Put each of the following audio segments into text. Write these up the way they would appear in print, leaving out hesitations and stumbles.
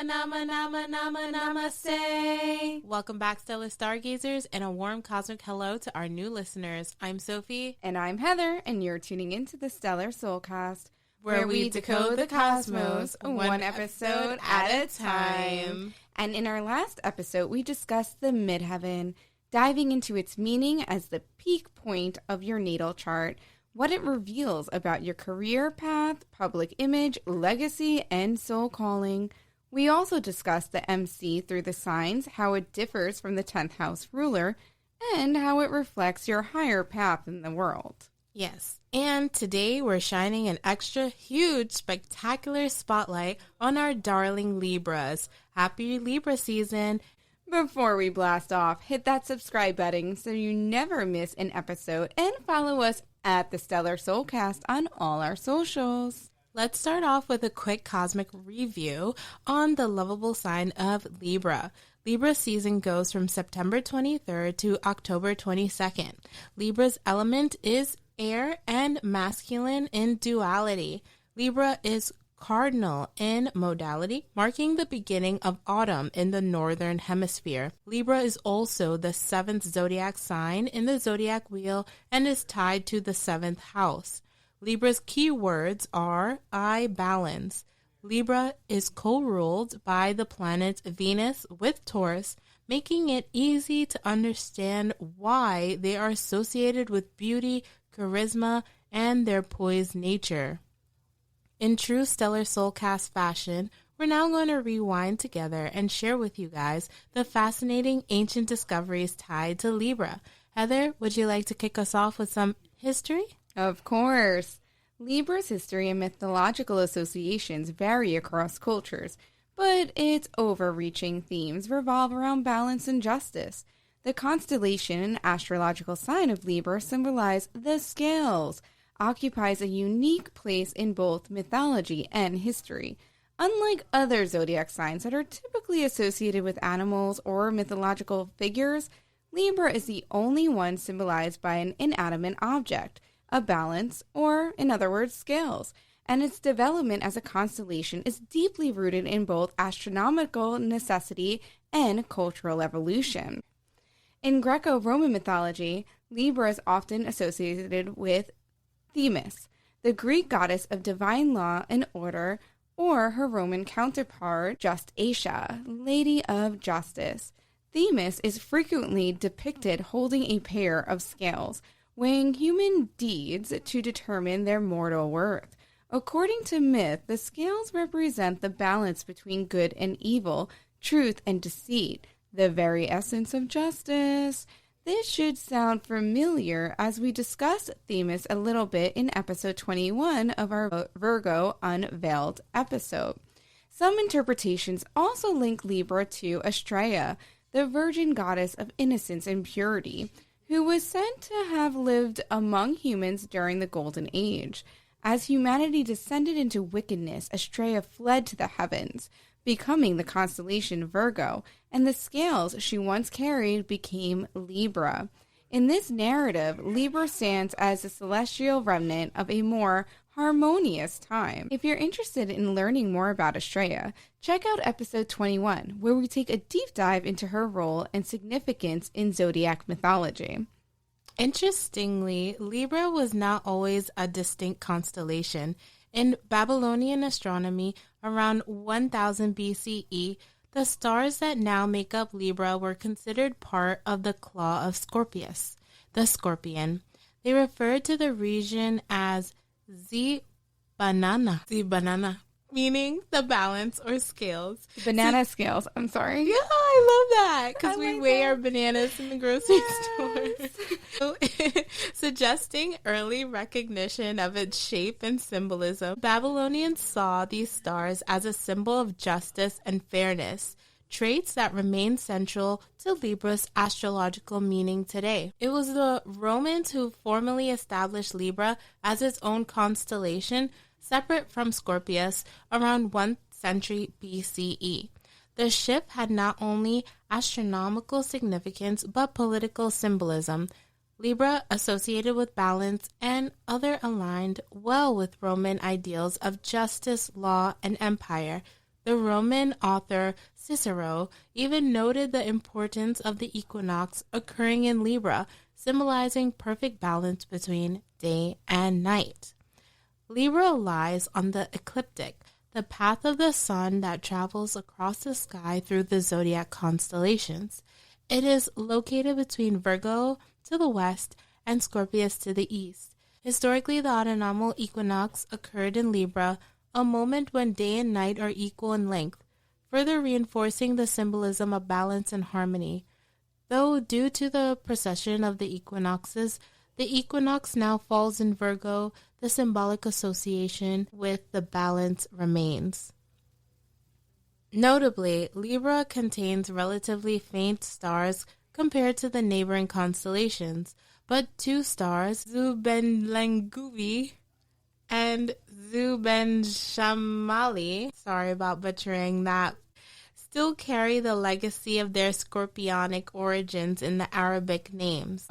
Namaste. Welcome back, Stellar Stargazers, and a warm cosmic hello to our new listeners. I'm Sophie. And I'm Heather, and you're tuning into the Stellar Soulcast, where we decode the cosmos one episode at a time. And in our last episode, we discussed the midheaven, diving into its meaning as the peak point of your natal chart, what it reveals about your career path, public image, legacy, and soul calling. We also discussed the MC through the signs, how it differs from the 10th house ruler, and how it reflects your higher path in the world. Yes, and today we're shining an extra huge, spectacular spotlight on our darling Libras. Happy Libra season! Before we blast off, hit that subscribe button so you never miss an episode, and follow us at the Stellar Soulcast on all our socials. Let's start off with a quick cosmic review on the lovable sign of Libra. Libra season goes from September 23rd to October 22nd. Libra's element is air and masculine in duality. Libra is cardinal in modality, marking the beginning of autumn in the northern hemisphere. Libra is also the 7th zodiac sign in the zodiac wheel and is tied to the 7th house. Libra's key words are I balance. Libra is co-ruled by the planets Venus with Taurus, making it easy to understand why they are associated with beauty, charisma, and their poised nature. In true Stellar Soulcast fashion, we're now going to rewind together and share with you guys the fascinating ancient discoveries tied to Libra. Heather, would you like to kick us off with some history? Of course. Libra's history and mythological associations vary across cultures, but its overreaching themes revolve around balance and justice. The constellation and astrological sign of Libra symbolize the scales, occupies a unique place in both mythology and history. Unlike other zodiac signs that are typically associated with animals or mythological figures, Libra is the only one symbolized by an inanimate object, a balance, or, in other words, scales, and its development as a constellation is deeply rooted in both astronomical necessity and cultural evolution. In Greco-Roman mythology, Libra is often associated with Themis, the Greek goddess of divine law and order, or her Roman counterpart, Justitia, Lady of Justice. Themis is frequently depicted holding a pair of scales, weighing human deeds to determine their mortal worth. According to myth, the scales represent the balance between good and evil, truth and deceit, the very essence of justice. This should sound familiar as we discussed Themis a little bit in episode 21 of our Virgo Unveiled episode. Some interpretations also link Libra to Astraea, the virgin goddess of innocence and purity, who was said to have lived among humans during the Golden Age. As humanity descended into wickedness, Astraea fled to the heavens, becoming the constellation Virgo, and the scales she once carried became Libra. In this narrative, Libra stands as the celestial remnant of a more harmonious time. If you're interested in learning more about Astraea, check out episode 21, where we take a deep dive into her role and significance in zodiac mythology. Interestingly, Libra was not always a distinct constellation. In Babylonian astronomy, around 1000 BCE, the stars that now make up Libra were considered part of the claw of Scorpius, the scorpion. They referred to the region as banana, meaning the balance or scales. Banana scales, I'm sorry. Yeah, I love that because we weigh our bananas in the grocery store. Suggesting early recognition of its shape and symbolism, Babylonians saw these stars as a symbol of justice and fairness, traits that remain central to Libra's astrological meaning today. It was the Romans who formally established Libra as its own constellation, separate from Scorpius, around 1st century BCE. The shift had not only astronomical significance, but political symbolism. Libra, associated with balance, and other aligned well with Roman ideals of justice, law, and empire. The Roman author Cicero even noted the importance of the equinox occurring in Libra, symbolizing perfect balance between day and night. Libra lies on the ecliptic, the path of the sun that travels across the sky through the zodiac constellations. It is located between Virgo to the west and Scorpius to the east. Historically, the autumnal equinox occurred in Libra, a moment when day and night are equal in length, further reinforcing the symbolism of balance and harmony. Though due to the precession of the equinoxes, the equinox now falls in Virgo, the symbolic association with the balance remains. Notably, Libra contains relatively faint stars compared to the neighboring constellations, but two stars, Zubenlenguvi and Zubenshamali, sorry about butchering that, still carry the legacy of their scorpionic origins in the Arabic names.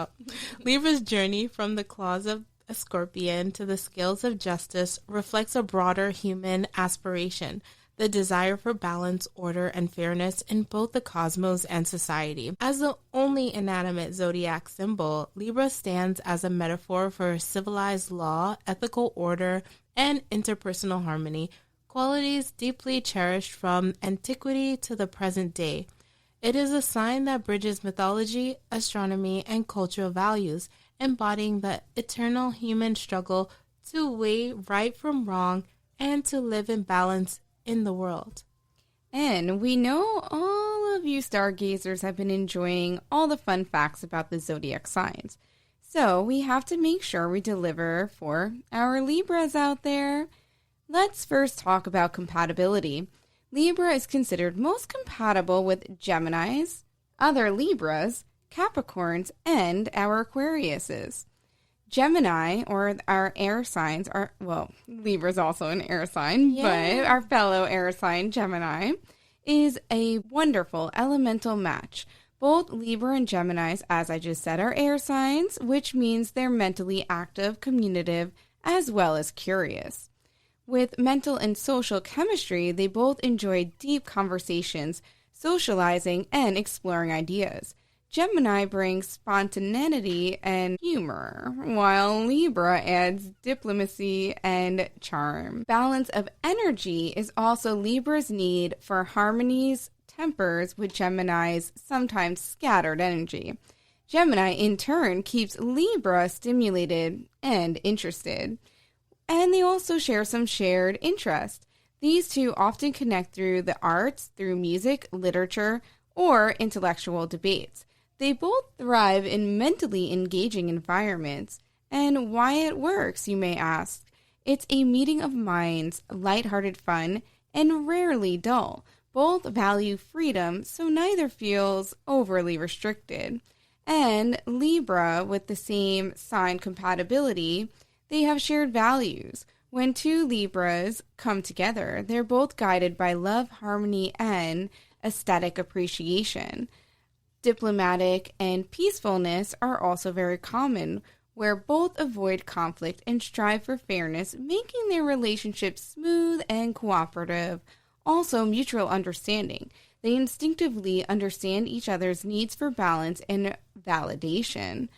Libra's journey from the claws of a scorpion to the scales of justice reflects a broader human aspiration, the desire for balance, order, and fairness in both the cosmos and society. As the only inanimate zodiac symbol, Libra stands as a metaphor for civilized law, ethical order, and interpersonal harmony, qualities deeply cherished from antiquity to the present day. It is a sign that bridges mythology, astronomy, and cultural values, embodying the eternal human struggle to weigh right from wrong and to live in balance in the world. And we know all of you stargazers have been enjoying all the fun facts about the zodiac signs. So we have to make sure we deliver for our Libras out there. Let's first talk about compatibility. Libra is considered most compatible with Geminis, other Libras, Capricorns, and our Aquariuses. Gemini, or our air signs, are, well, Libra's also an air sign, but our fellow air sign, Gemini, is a wonderful elemental match. Both Libra and Geminis, as I just said, are air signs, which means they're mentally active, communicative, as well as curious. With mental and social chemistry, they both enjoy deep conversations, socializing, and exploring ideas. Gemini brings spontaneity and humor, while Libra adds diplomacy and charm. Balance of energy is also Libra's need for harmonies, tempers with Gemini's sometimes scattered energy. Gemini, in turn, keeps Libra stimulated and interested. And they also share some shared interest. These two often connect through the arts, through music, literature, or intellectual debates. They both thrive in mentally engaging environments. And why it works, you may ask. It's a meeting of minds, lighthearted fun, and rarely dull. Both value freedom, so neither feels overly restricted. And Libra, with the same sign compatibility, they have shared values. When two Libras come together, they're both guided by love, harmony, and aesthetic appreciation. Diplomatic and peacefulness are also very common, where both avoid conflict and strive for fairness, making their relationship smooth and cooperative. Also, mutual understanding. They instinctively understand each other's needs for balance and validation.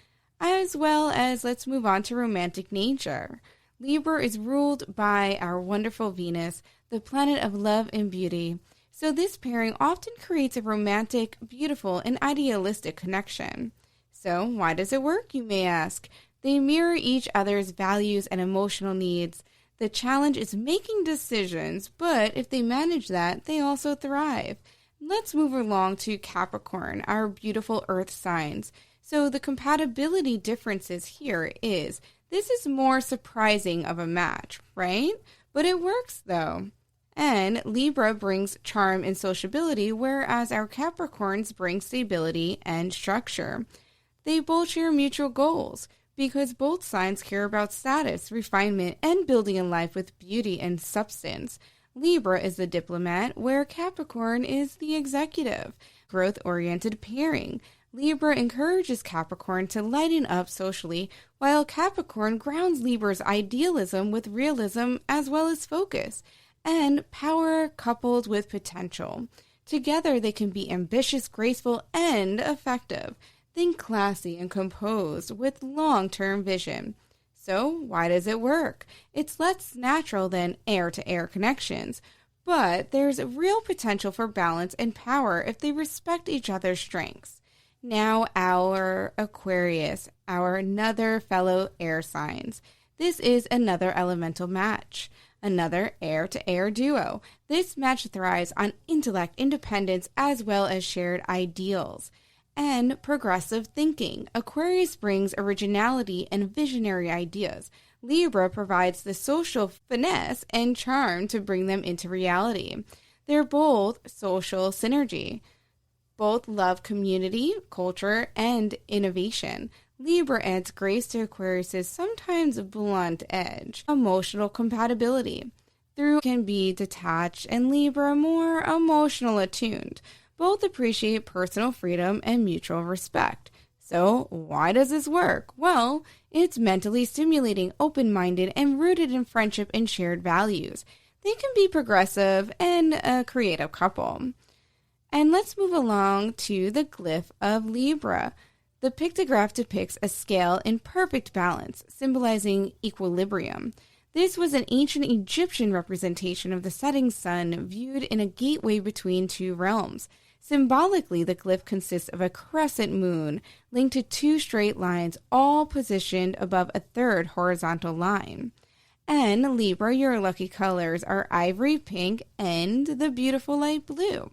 As well as, let's move on to romantic nature. Libra is ruled by our wonderful Venus, the planet of love and beauty. So this pairing often creates a romantic, beautiful, and idealistic connection. So why does it work, you may ask? They mirror each other's values and emotional needs. The challenge is making decisions, but if they manage that, they also thrive. Let's move along to Capricorn, our beautiful earth signs. So the compatibility differences here is, this is more surprising of a match, right? But it works though. And Libra brings charm and sociability, whereas our Capricorns bring stability and structure. They both share mutual goals, because both signs care about status, refinement, and building a life with beauty and substance. Libra is the diplomat, where Capricorn is the executive. Growth-oriented pairing. Libra encourages Capricorn to lighten up socially, while Capricorn grounds Libra's idealism with realism as well as focus. and power coupled with potential. Together, they can be ambitious, graceful, and effective. Think classy and composed with long-term vision. So, why does it work? It's less natural than air-to-air connections, but there's real potential for balance and power if they respect each other's strengths. Now, our Aquarius, our another fellow air signs. This is another elemental match. Another air-to-air duo. This match thrives on intellect, independence, as well as shared ideals and progressive thinking. Aquarius brings originality and visionary ideas. Libra provides the social finesse and charm to bring them into reality. They're both social synergy. Both love community, culture, and innovation. Libra adds grace to Aquarius's sometimes blunt edge. Emotional compatibility. Through can be detached and Libra more emotional attuned. Both appreciate personal freedom and mutual respect. So, why does this work? Well, it's mentally stimulating, open-minded, and rooted in friendship and shared values. They can be progressive and a creative couple. And let's move along to the glyph of Libra. The pictograph depicts a scale in perfect balance, symbolizing equilibrium. This was an ancient Egyptian representation of the setting sun viewed in a gateway between two realms. Symbolically, the glyph consists of a crescent moon linked to two straight lines, all positioned above a third horizontal line. And Libra, your lucky colors are ivory pink and the beautiful light blue.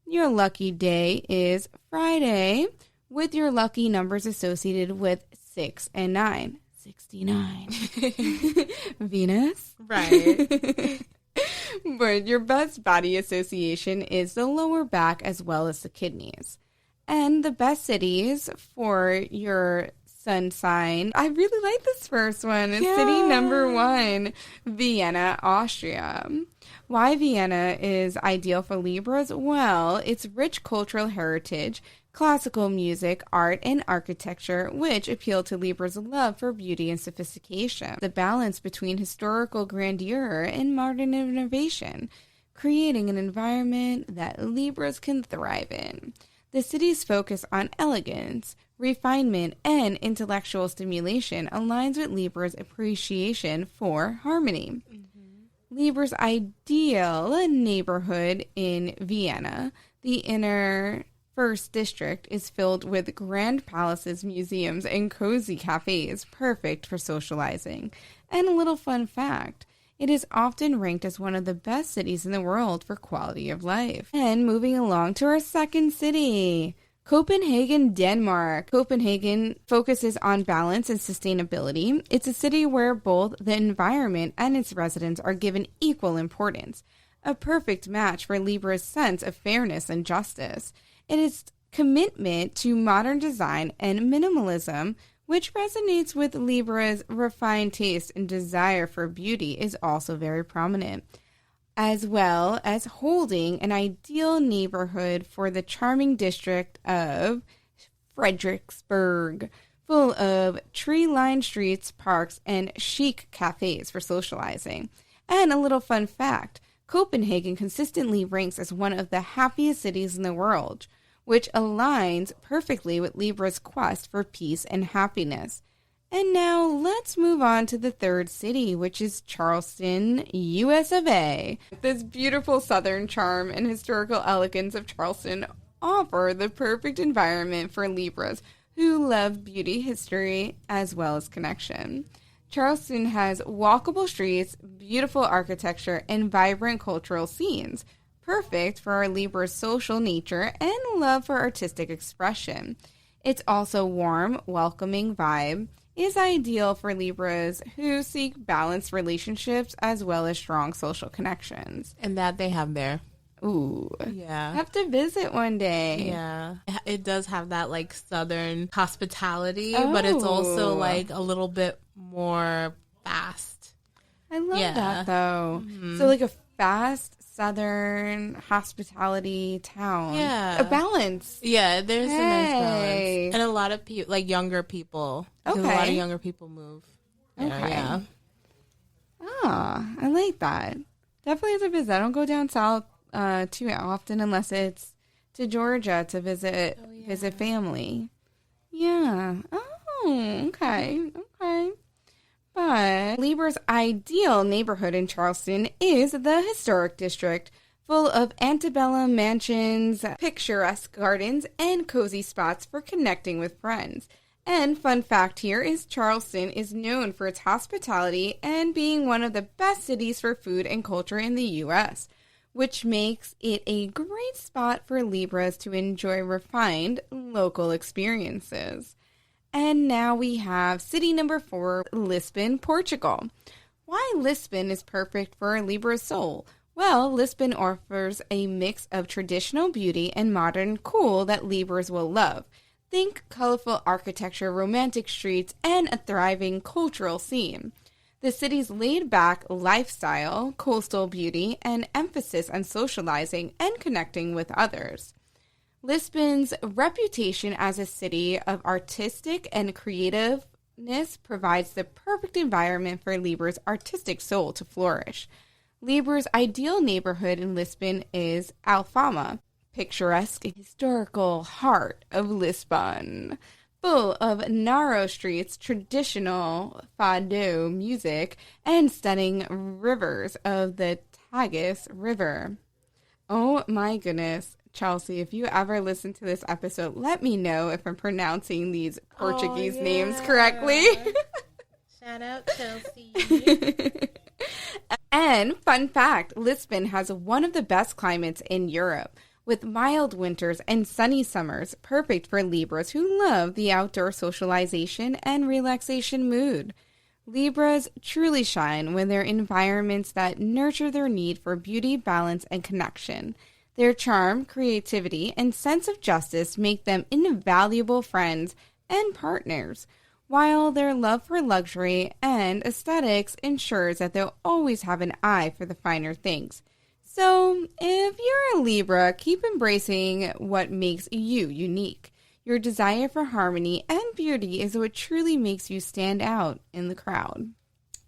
Your lucky day is Friday, with your lucky numbers associated with 6 and 9. 69. Venus? Right. But your best body association is the lower back as well as the kidneys. And the best cities for your sun sign, I really like this first one. It's city number 1, Vienna, Austria. Why Vienna is ideal for Libras? Well, its rich cultural heritage, classical music, art, and architecture, which appeal to Libra's love for beauty and sophistication. The balance between historical grandeur and modern innovation, creating an environment that Libras can thrive in. The city's focus on elegance, refinement, and intellectual stimulation aligns with Libra's appreciation for harmony. Libra's ideal neighborhood in Vienna, the inner First District, is filled with grand palaces, museums, and cozy cafes, perfect for socializing. And a little fun fact, it is often ranked as one of the best cities in the world for quality of life. And moving along to our second city, Copenhagen, Denmark. Copenhagen focuses on balance and sustainability. It's a city where both the environment and its residents are given equal importance. A perfect match for Libra's sense of fairness and justice. It is commitment to modern design and minimalism, which resonates with Libra's refined taste and desire for beauty, is also very prominent, as well as holding an ideal neighborhood for the charming district of Frederiksberg, full of tree-lined streets, parks, and chic cafes for socializing. And a little fun fact, Copenhagen consistently ranks as one of the happiest cities in the world, which aligns perfectly with Libra's quest for peace and happiness. And now let's move on to the third city, which is Charleston, US of A. This beautiful southern charm and historical elegance of Charleston offer the perfect environment for Libras who love beauty, history, as well as connection. Charleston has walkable streets, beautiful architecture, and vibrant cultural scenes, perfect for our Libra's social nature and love for artistic expression. It's also warm, welcoming vibe is ideal for Libras who seek balanced relationships as well as strong social connections. And that they have there. Ooh. Yeah. Have to visit one day. Yeah. It does have that like southern hospitality, but it's also like a little bit more fast. I love that though. Mm-hmm. So like a fast southern hospitality town. Yeah. A balance. Yeah, there's a nice balance. And a lot of people, like younger people. Okay. A lot of younger people move. Okay. Yeah. Ah, I like that. Definitely have to visit. I don't go down south too often unless it's to Georgia to visit family. Yeah. Oh, okay. Okay. But Libra's ideal neighborhood in Charleston is the historic district, full of antebellum mansions, picturesque gardens, and cozy spots for connecting with friends. And fun fact here is Charleston is known for its hospitality and being one of the best cities for food and culture in the U.S., which makes it a great spot for Libras to enjoy refined local experiences. And now we have city number 4, Lisbon, Portugal. Why Lisbon is perfect for a Libra soul? Well, Lisbon offers a mix of traditional beauty and modern cool that Libras will love. Think colorful architecture, romantic streets, and a thriving cultural scene. The city's laid-back lifestyle, coastal beauty, and emphasis on socializing and connecting with others. Lisbon's reputation as a city of artistic and creativeness provides the perfect environment for Libra's artistic soul to flourish. Libra's ideal neighborhood in Lisbon is Alfama, picturesque historical heart of Lisbon, full of narrow streets, traditional fado music, and stunning rivers of the Tagus River. Oh my goodness. Chelsea, if you ever listen to this episode, let me know if I'm pronouncing these Portuguese names correctly. Shout out, Chelsea. And fun fact, Lisbon has one of the best climates in Europe, with mild winters and sunny summers, perfect for Libras who love the outdoor socialization and relaxation mood. Libras truly shine when they're in environments that nurture their need for beauty, balance, and connection. Their charm, creativity, and sense of justice make them invaluable friends and partners, while their love for luxury and aesthetics ensures that they'll always have an eye for the finer things. So, if you're a Libra, keep embracing what makes you unique. Your desire for harmony and beauty is what truly makes you stand out in the crowd.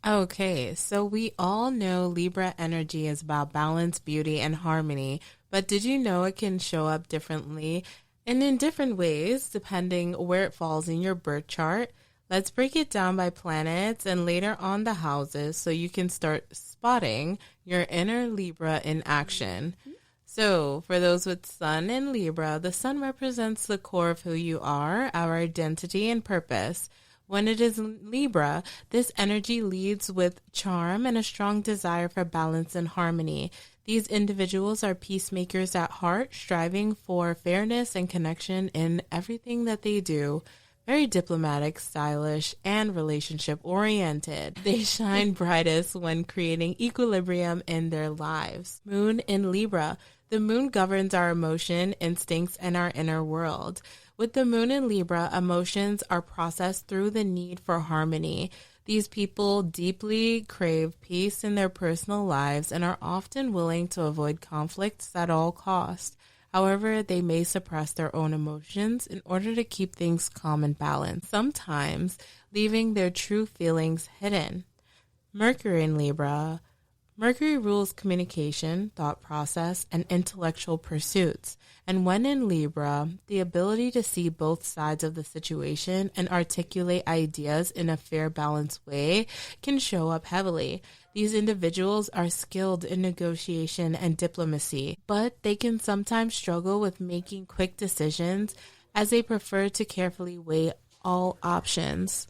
Okay, so we all know Libra energy is about balance, beauty, and harmony, but did you know it can show up differently and in different ways depending where it falls in your birth chart? Let's break it down by planets and later on the houses so you can start spotting your inner Libra in action. So, for those with Sun in Libra, the Sun represents the core of who you are, our identity and purpose. When it is Libra, this energy leads with charm and a strong desire for balance and harmony. These individuals are peacemakers at heart, striving for fairness and connection in everything that they do. Very diplomatic, stylish, and relationship-oriented. They shine brightest when creating equilibrium in their lives. Moon in Libra. The moon governs our emotion, instincts, and our inner world. With the moon in Libra, emotions are processed through the need for harmony. These people deeply crave peace in their personal lives and are often willing to avoid conflicts at all costs. However, they may suppress their own emotions in order to keep things calm and balanced, sometimes leaving their true feelings hidden. Mercury in Libra. Mercury rules communication, thought process, and intellectual pursuits. And when in Libra, the ability to see both sides of the situation and articulate ideas in a fair, balanced way can show up heavily. These individuals are skilled in negotiation and diplomacy, but they can sometimes struggle with making quick decisions as they prefer to carefully weigh all options.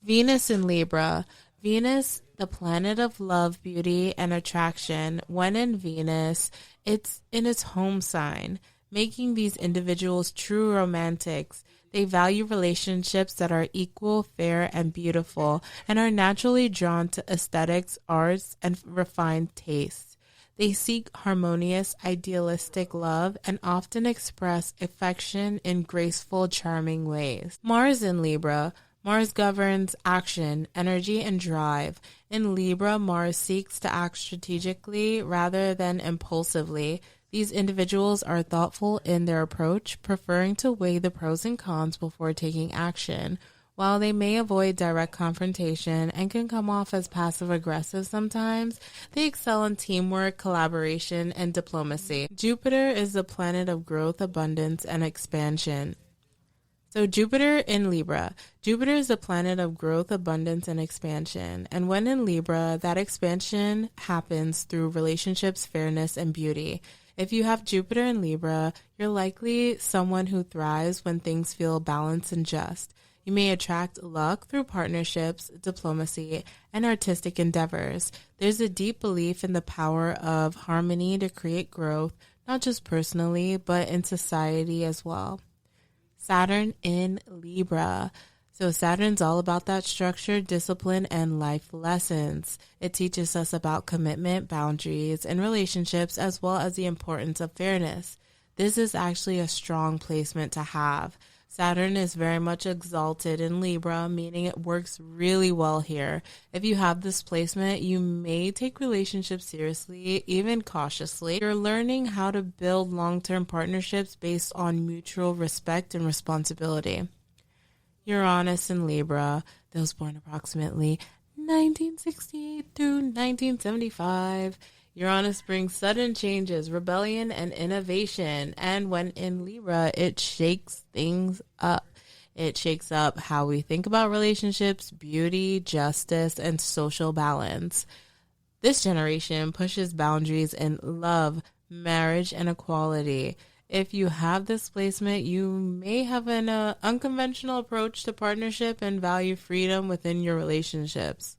Venus in Libra. Venus, the planet of love, beauty, and attraction. When in Venus, it's in its home sign, making these individuals true romantics. They value relationships that are equal, fair, and beautiful, and are naturally drawn to aesthetics, arts, and refined tastes. They seek harmonious, idealistic love and often express affection in graceful, charming ways. Mars in Libra. Mars governs action, energy, and drive. In Libra, Mars seeks to act strategically rather than impulsively. These individuals are thoughtful in their approach, preferring to weigh the pros and cons before taking action. While they may avoid direct confrontation and can come off as passive-aggressive sometimes, they excel in teamwork, collaboration, and diplomacy. Jupiter is the planet of growth, abundance, and expansion. So Jupiter in Libra. Jupiter is the planet of growth, abundance, and expansion. And when in Libra, that expansion happens through relationships, fairness, and beauty. If you have Jupiter in Libra, you're likely someone who thrives when things feel balanced and just. You may attract luck through partnerships, diplomacy, and artistic endeavors. There's a deep belief in the power of harmony to create growth, not just personally, but in society as well. Saturn in Libra. So Saturn's all about that structure, discipline, and life lessons. It teaches us about commitment, boundaries, and relationships, as well as the importance of fairness. This is actually a strong placement to have. Saturn is very much exalted in Libra, meaning it works really well here. If you have this placement, you may take relationships seriously, even cautiously. You're learning how to build long-term partnerships based on mutual respect and responsibility. Uranus in Libra, those born approximately 1968 through 1975. Uranus brings sudden changes, rebellion, and innovation. And when in Libra, it shakes things up. It shakes up how we think about relationships, beauty, justice, and social balance. This generation pushes boundaries in love, marriage, and equality. If you have this placement, you may have an unconventional approach to partnership and value freedom within your relationships.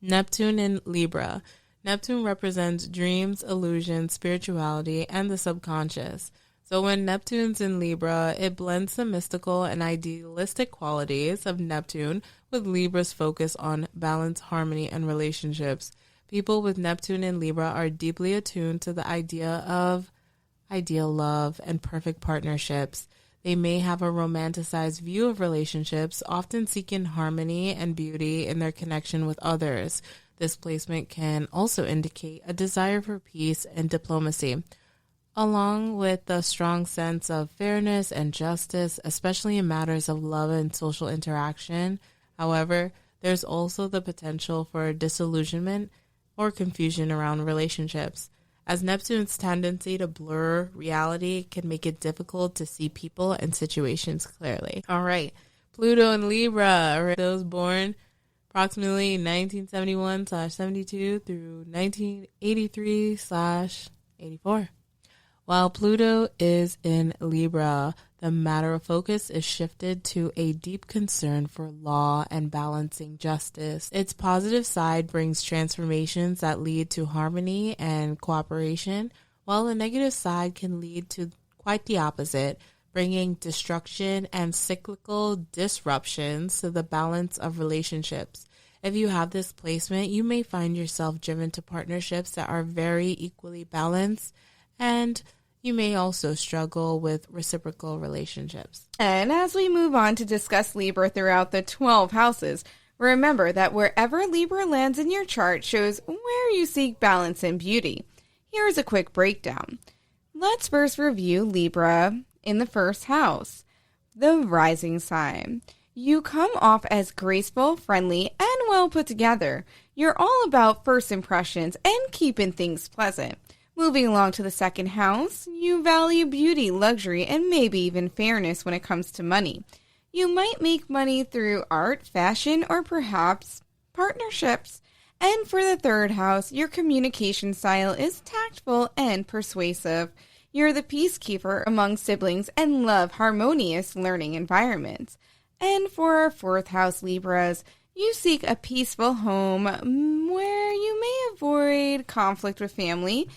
Neptune in Libra. Neptune represents dreams, illusions, spirituality, and the subconscious. So when Neptune's in Libra, it blends the mystical and idealistic qualities of Neptune with Libra's focus on balance, harmony, and relationships. People with Neptune in Libra are deeply attuned to the idea of ideal love and perfect partnerships. They may have a romanticized view of relationships, often seeking harmony and beauty in their connection with others. This placement can also indicate a desire for peace and diplomacy, along with a strong sense of fairness and justice, especially in matters of love and social interaction. However, there's also the potential for disillusionment or confusion around relationships, as Neptune's tendency to blur reality can make it difficult to see people and situations clearly. All right, Pluto in Libra, those born approximately 1971/72 through 1983/84. While Pluto is in Libra, the matter of focus is shifted to a deep concern for law and balancing justice. Its positive side brings transformations that lead to harmony and cooperation, while the negative side can lead to quite the opposite, bringing destruction and cyclical disruptions to the balance of relationships. If you have this placement, you may find yourself driven to partnerships that are very equally balanced, and you may also struggle with reciprocal relationships. And as we move on to discuss Libra throughout the 12 houses, remember that wherever Libra lands in your chart shows where you seek balance and beauty. Here's a quick breakdown. Let's first review Libra in the first house, the rising sign. You come off as graceful, friendly, and well put together. You're all about first impressions and keeping things pleasant. Moving along to the second house, you value beauty, luxury, and maybe even fairness when it comes to money. You might make money through art, fashion, or perhaps partnerships. And for the third house, your communication style is tactful and persuasive. You're the peacekeeper among siblings and love harmonious learning environments. And for our fourth house Libras, you seek a peaceful home where you may avoid conflict with family.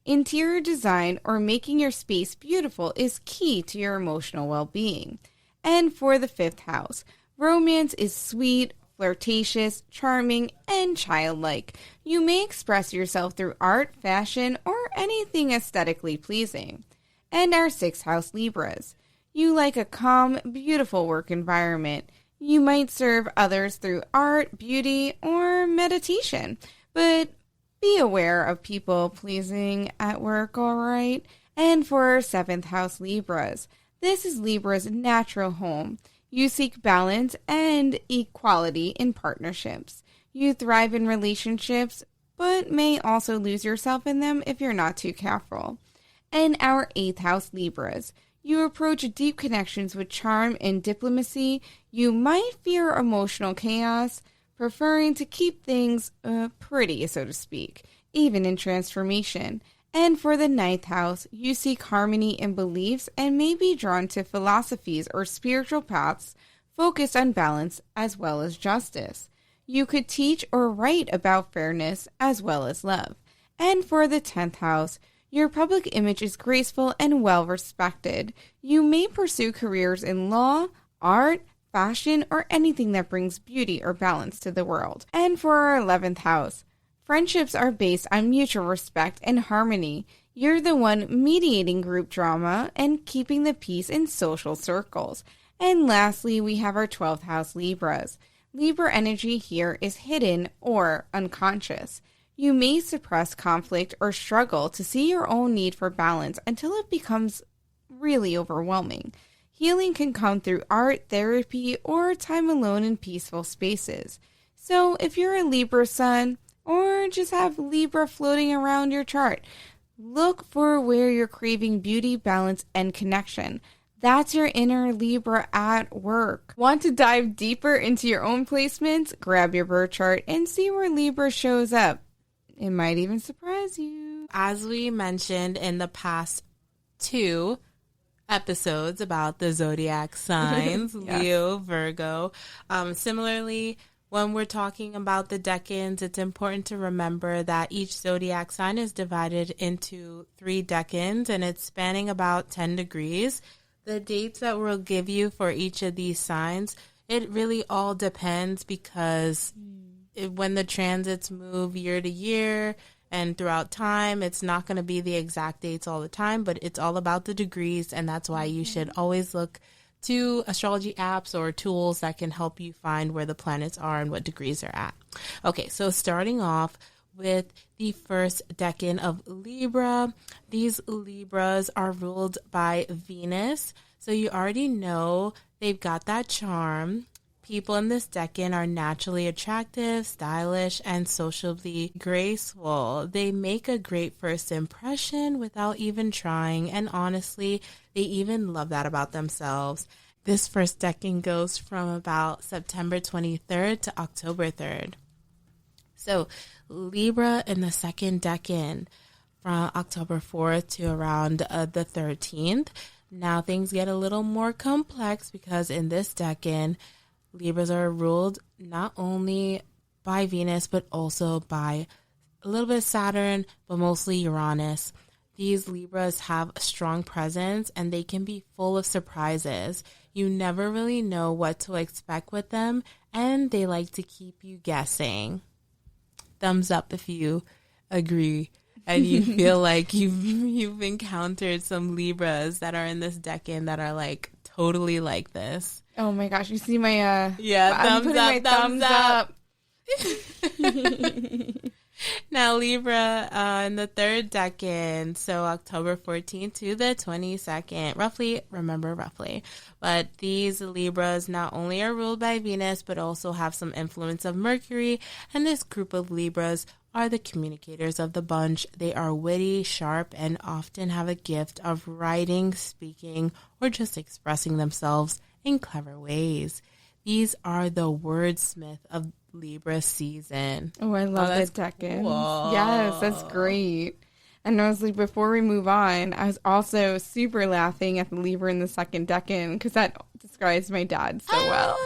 Interior design or making your space beautiful is key to your emotional well-being. And for the fifth house, romance is sweet, flirtatious, charming, and childlike. You may express yourself through art, fashion, or anything aesthetically pleasing. And our sixth house Libras. You like a calm, beautiful work environment. You might serve others through art, beauty, or meditation, but be aware of people pleasing at work, all right? And for our seventh house Libras, this is Libra's natural home. You seek balance and equality in partnerships. You thrive in relationships, but may also lose yourself in them if you're not too careful. And our 8th house Libras. You approach deep connections with charm and diplomacy. You might fear emotional chaos, preferring to keep things pretty, so to speak, even in transformation. And for the 9th house, you seek harmony in beliefs and may be drawn to philosophies or spiritual paths focused on balance as well as justice. You could teach or write about fairness as well as love. And for the 10th house, your public image is graceful and well respected. You may pursue careers in law, art, fashion, or anything that brings beauty or balance to the world. And for our 11th house, friendships are based on mutual respect and harmony. You're the one mediating group drama and keeping the peace in social circles. And lastly, we have our 12th house Libras. Libra energy here is hidden or unconscious. You may suppress conflict or struggle to see your own need for balance until it becomes really overwhelming. Healing can come through art, therapy, or time alone in peaceful spaces. So if you're a Libra sun, or just have Libra floating around your chart, look for where you're craving beauty, balance, and connection. That's your inner Libra at work. Want to dive deeper into your own placements? Grab your birth chart and see where Libra shows up. It might even surprise you. As we mentioned in the past 2 episodes about the zodiac signs, yes. Leo, Virgo, similarly, when we're talking about the decans, it's important to remember that each zodiac sign is divided into 3 decans, and it's spanning about 10 degrees. The dates that we'll give you for each of these signs, it really all depends because when the transits move year to year and throughout time, it's not going to be the exact dates all the time, but it's all about the degrees, and that's why you should always look to astrology apps or tools that can help you find where the planets are and what degrees they're at. Okay, so starting off with the first decan of Libra. These Libras are ruled by Venus, so you already know they've got that charm. People in this decan are naturally attractive, stylish, and sociably graceful. They make a great first impression without even trying, and honestly, they even love that about themselves. This first decan goes from about September 23rd to October 3rd. So Libra in the second decan from October 4th to around the 13th. Now things get a little more complex because in this decan, Libras are ruled not only by Venus, but also by a little bit of Saturn, but mostly Uranus. These Libras have a strong presence and they can be full of surprises. You never really know what to expect with them, and they like to keep you guessing. Thumbs up if you agree and you feel like you've encountered some Libras that are in this decan that are like totally like this. Oh my gosh, you see my thumbs up. Now Libra in the third decan, so October 14th to the 22nd, roughly. But these Libras not only are ruled by Venus, but also have some influence of Mercury, and this group of Libras are the communicators of the bunch. They are witty, sharp, and often have a gift of writing, speaking, or just expressing themselves in clever ways. These are the wordsmith of Libra season. Oh, I love that decan. Cool. Yes, that's great. And honestly, before we move on, I was also super laughing at the Libra in the second decan because that describes my dad so well.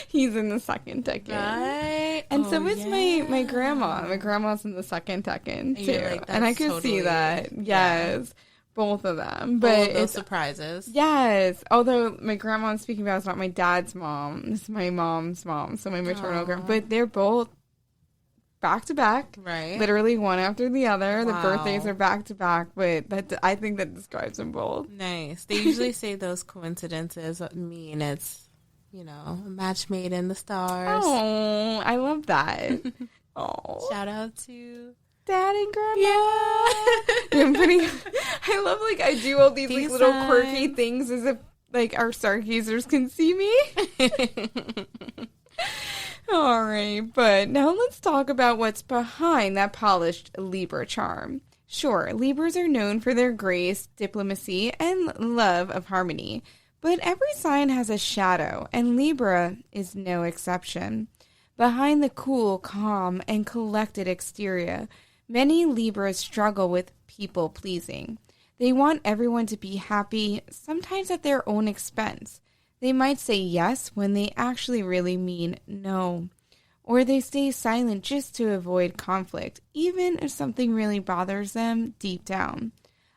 He's in the second decan. Right. And so is my grandma. My grandma's in the second decan too. Like, and I could see that. Yes. Yeah. Both of them. But those surprises. Yes. Although my grandma I'm speaking about is not my dad's mom. It's my mom's mom. So my maternal grandma. But they're both back to back. Right. Literally one after the other. Wow. The birthdays are back to back. But I think that describes them both. Nice. They usually say those coincidences mean it's, a match made in the stars. Oh, I love that. Oh. Shout out to Dad and Grandma. Yeah. I love I do all these little quirky things as if like our stargazers can see me. All right, but now let's talk about what's behind that polished Libra charm. Sure, Libras are known for their grace, diplomacy, and love of harmony, but every sign has a shadow, and Libra is no exception. Behind the cool, calm, and collected exterior, many Libras struggle with people-pleasing. They want everyone to be happy, sometimes at their own expense. They might say yes when they actually really mean no. Or they stay silent just to avoid conflict, even if something really bothers them deep down.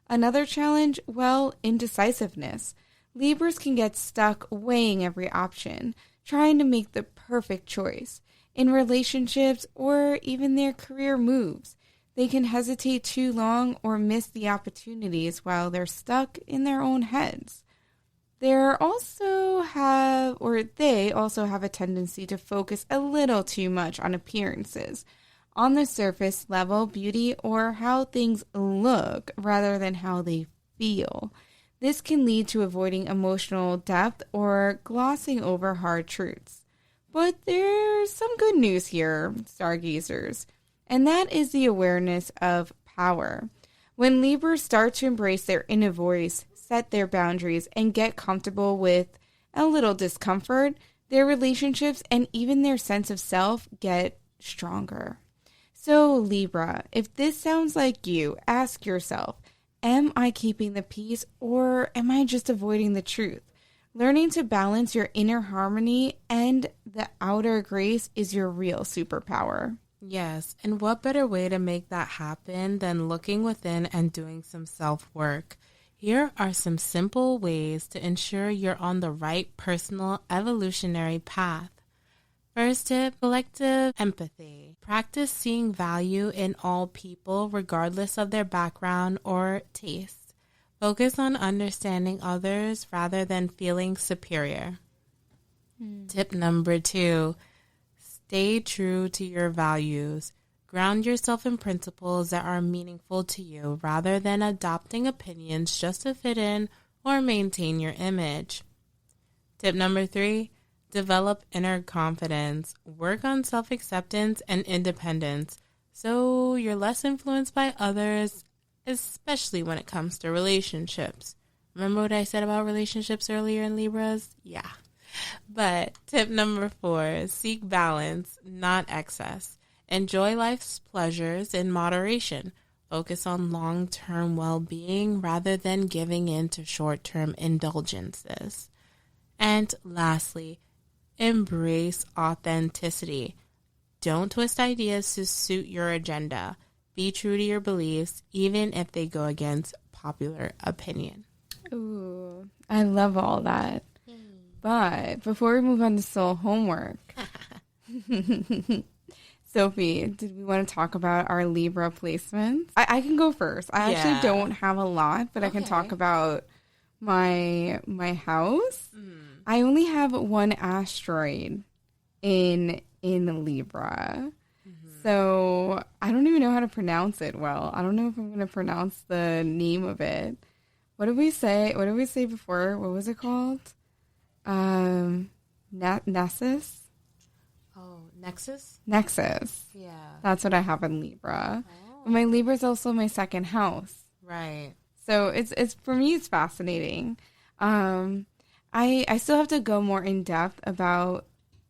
Another challenge, well, indecisiveness. Libras can get stuck weighing every option, trying to make the perfect choice. In relationships or even their career moves, they can hesitate too long or miss the opportunities while they're stuck in their own heads. They also have a tendency to focus a little too much on appearances, on the surface level beauty or how things look rather than how they feel. This can lead to avoiding emotional depth or glossing over hard truths. But there's some good news here, stargazers, and that is the awareness of power. When Libras start to embrace their inner voice, set their boundaries, and get comfortable with a little discomfort, their relationships and even their sense of self get stronger. So, Libra, if this sounds like you, ask yourself, am I keeping the peace or am I just avoiding the truth? Learning to balance your inner harmony and the outer grace is your real superpower. Yes, and what better way to make that happen than looking within and doing some self-work? Here are some simple ways to ensure you're on the right personal evolutionary path. First tip, collective empathy. Practice seeing value in all people regardless of their background or taste. Focus on understanding others rather than feeling superior. Tip number 2, stay true to your values. Ground yourself in principles that are meaningful to you rather than adopting opinions just to fit in or maintain your image. Tip number 3, develop inner confidence. Work on self-acceptance and independence so you're less influenced by others, especially when it comes to relationships. Remember what I said about relationships earlier in Libras? Yeah. But tip number 4, seek balance, not excess. Enjoy life's pleasures in moderation. Focus on long-term well-being rather than giving in to short-term indulgences. And lastly, embrace authenticity. Don't twist ideas to suit your agenda. Be true to your beliefs, even if they go against popular opinion. Ooh, I love all that. But before we move on to soul homework, Sophie, did we want to talk about our Libra placements? I can go first. I actually don't have a lot, but I can talk about my house. I only have one asteroid in Libra. So I don't even know how to pronounce it well. I don't know if I'm going to pronounce the name of it. What did we say? What did we say before? What was it called? Nessus? Oh, Nexus? Nexus. Yeah. That's what I have in Libra. Oh. My Libra is also my second house. Right. So it's for me, it's fascinating. I still have to go more in depth about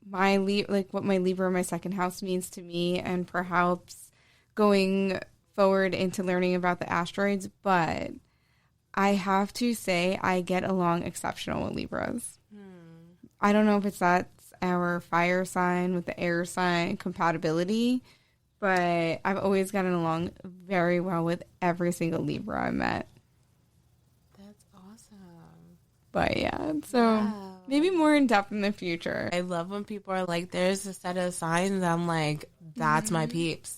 what my Libra in my second house means to me and perhaps going forward into learning about the asteroids, but I have to say I get along exceptional with Libras. I don't know if that's our fire sign with the air sign compatibility, but I've always gotten along very well with every single Libra I met. That's awesome. But yeah, so maybe more in depth in the future. I love when people are like, there's a set of signs. I'm like, that's my peeps.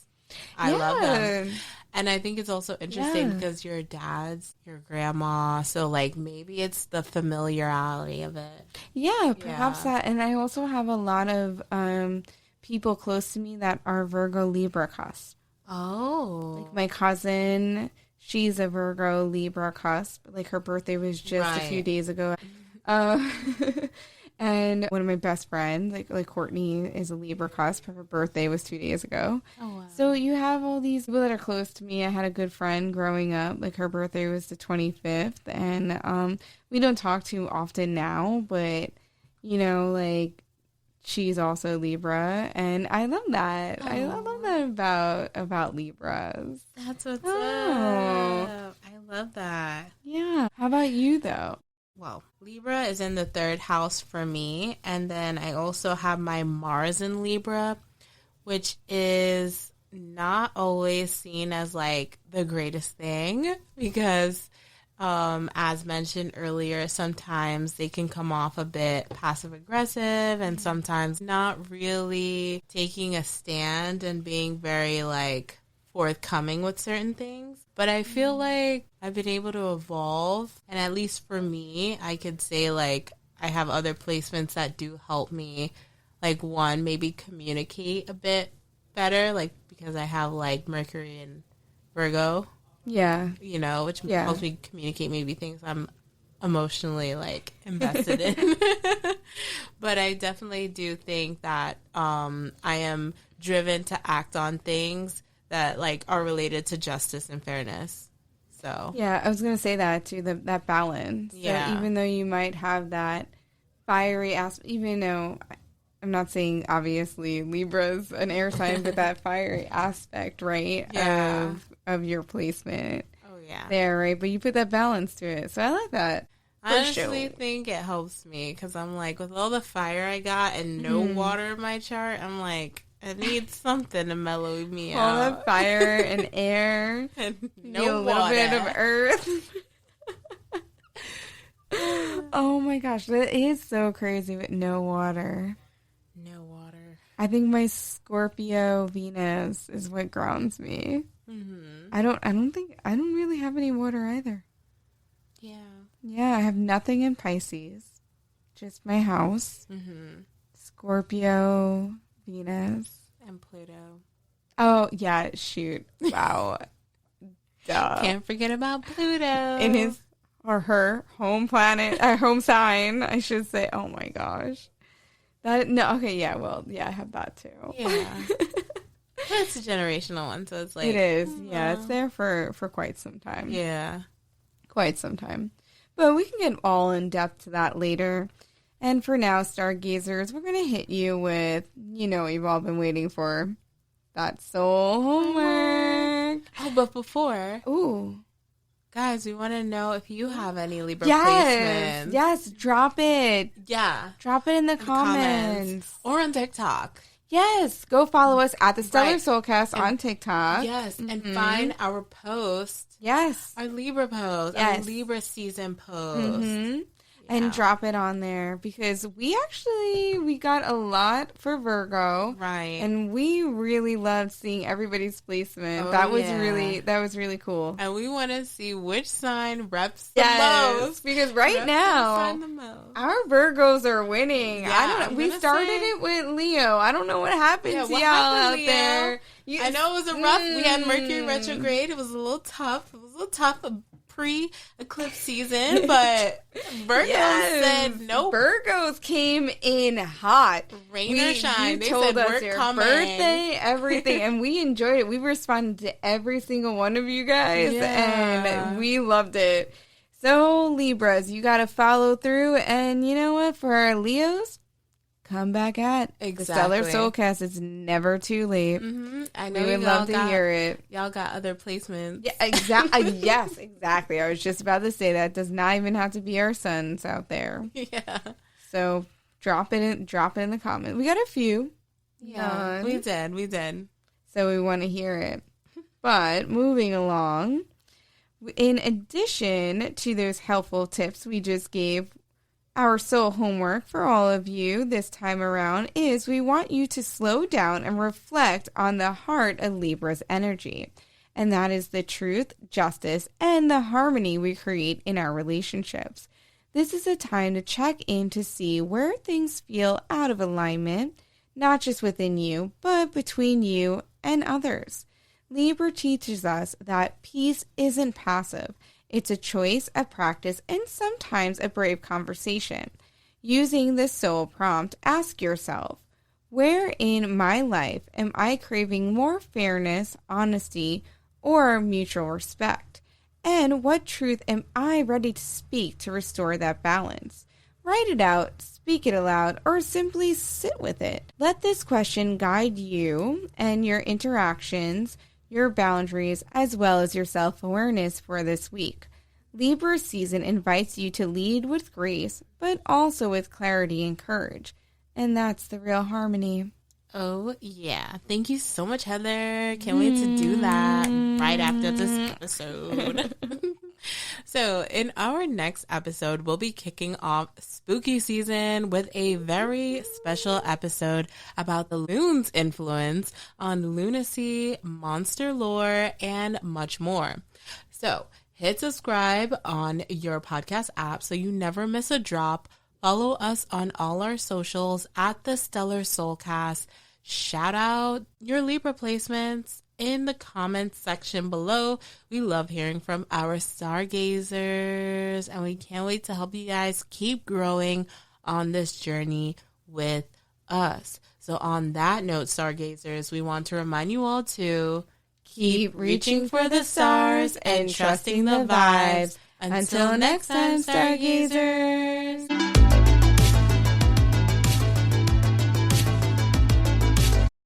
I love them. And I think it's also interesting because your dad's your grandma. So, like, maybe it's the familiarity of it. Yeah, perhaps that. And I also have a lot of people close to me that are Virgo Libra cusp. Oh. Like my cousin, she's a Virgo Libra cusp. Like her birthday was just a few days ago. Uh, and one of my best friends, like Courtney, is a Libra cusp. Her birthday was 2 days ago. Oh, wow. So you have all these people that are close to me. I had a good friend growing up. Like her birthday was the 25th. And we don't talk too often now, but, you know, like she's also Libra. And I love that. I love that about Libras. That's what's up. I love that. Yeah. How about you, though? Well, Libra is in the 3rd house for me. And then I also have my Mars in Libra, which is not always seen as like the greatest thing because, as mentioned earlier, sometimes they can come off a bit passive aggressive and sometimes not really taking a stand and being very like forthcoming with certain things. But I feel like I've been able to evolve, and at least for me, I could say like I have other placements that do help me, like one, maybe communicate a bit better, like because I have like Mercury and Virgo, you know, which helps me communicate maybe things I'm emotionally like invested in. But I definitely do think that I am driven to act on things that like are related to justice and fairness. So yeah, I was gonna say that too, that balance. Yeah. So even though you might have that fiery aspect, even though I'm not saying obviously Libra's an air sign, but that fiery aspect, right? Yeah. Of your placement. Oh yeah. There, right? But you put that balance to it, so I like that. I honestly think it helps me because I'm like, with all the fire I got and no water in my chart, I'm like, I need something to mellow me out. All that fire and air and no no a little water. bit of earth. Oh my gosh, that is so crazy with no water. No water. I think my Scorpio Venus is what grounds me. Mm-hmm. I don't really have any water either. Yeah. Yeah, I have nothing in Pisces. Just my house. Mm-hmm. Scorpio, Venus. And Pluto. Oh, yeah, shoot. Wow. Duh. Can't forget about Pluto. In his or her home planet, home sign, I should say. Oh my gosh. I have that too. Yeah. It's a generational one, so it's like... It is. Yeah, it's there for quite some time. Yeah. Quite some time. But we can get all in depth to that later. And for now, stargazers, we're going to hit you with, you know, you've all been waiting for that soul homework. Oh, but before... Ooh. Guys, we want to know if you have any Libra placements. Yes, drop it. Yeah. Drop it in the comments. Or on TikTok. Yes, go follow us at the Stellar Soulcast on TikTok. Yes, and find our post. Yes. Our Libra post. Our Libra season post. Mm-hmm. And drop it on there because we got a lot for Virgo. Right. And we really loved seeing everybody's placement. Oh, that was really cool. And we want to see which sign reps the most. Because right now, our Virgos are winning. Yeah, I don't know. We started it with Leo. I don't know what happened to y'all out there. I know it was a rough. We had Mercury retrograde. It was a little tough. Pre-eclipse season, but Virgos said nope. Virgos came in hot. Rain or shine. They told said us we're your coming. Birthday, everything, and we enjoyed it. We responded to every single one of you guys, and we loved it. So, Libras, you got to follow through, and you know what? For our Leos, come back at the Stellar Soulcast. It's never too late. Mm-hmm. I know we would love to hear it. Y'all got other placements. Yeah, exactly. Yes, exactly. I was just about to say that. It does not even have to be our sons out there. Yeah. So drop it in the comments. We got a few. Yeah, we did. So we want to hear it. But moving along, in addition to those helpful tips we just gave, our soul homework for all of you this time around is we want you to slow down and reflect on the heart of Libra's energy. And that is the truth, justice, and the harmony we create in our relationships. This is a time to check in to see where things feel out of alignment, not just within you, but between you and others. Libra teaches us that peace isn't passive. It's a choice, a practice, and sometimes a brave conversation. Using the soul prompt, ask yourself, where in my life am I craving more fairness, honesty, or mutual respect? And what truth am I ready to speak to restore that balance? Write it out, speak it aloud, or simply sit with it. Let this question guide you and your interactions, your boundaries, as well as your self-awareness for this week. Libra season invites you to lead with grace, but also with clarity and courage. And that's the real harmony. Oh, yeah. Thank you so much, Heather. Can't wait to do that right after this episode. So, in our next episode, we'll be kicking off spooky season with a very special episode about the moon's influence on lunacy, monster lore, and much more. So, hit subscribe on your podcast app so you never miss a drop. Follow us on all our socials at the Stellar Soulcast. Shout out your Libra placements in the comments section below. We love hearing from our stargazers, and we can't wait to help you guys keep growing on this journey with us. So on that note, stargazers, we want to remind you all to keep reaching for the stars and trusting the vibes. Until next time, stargazers.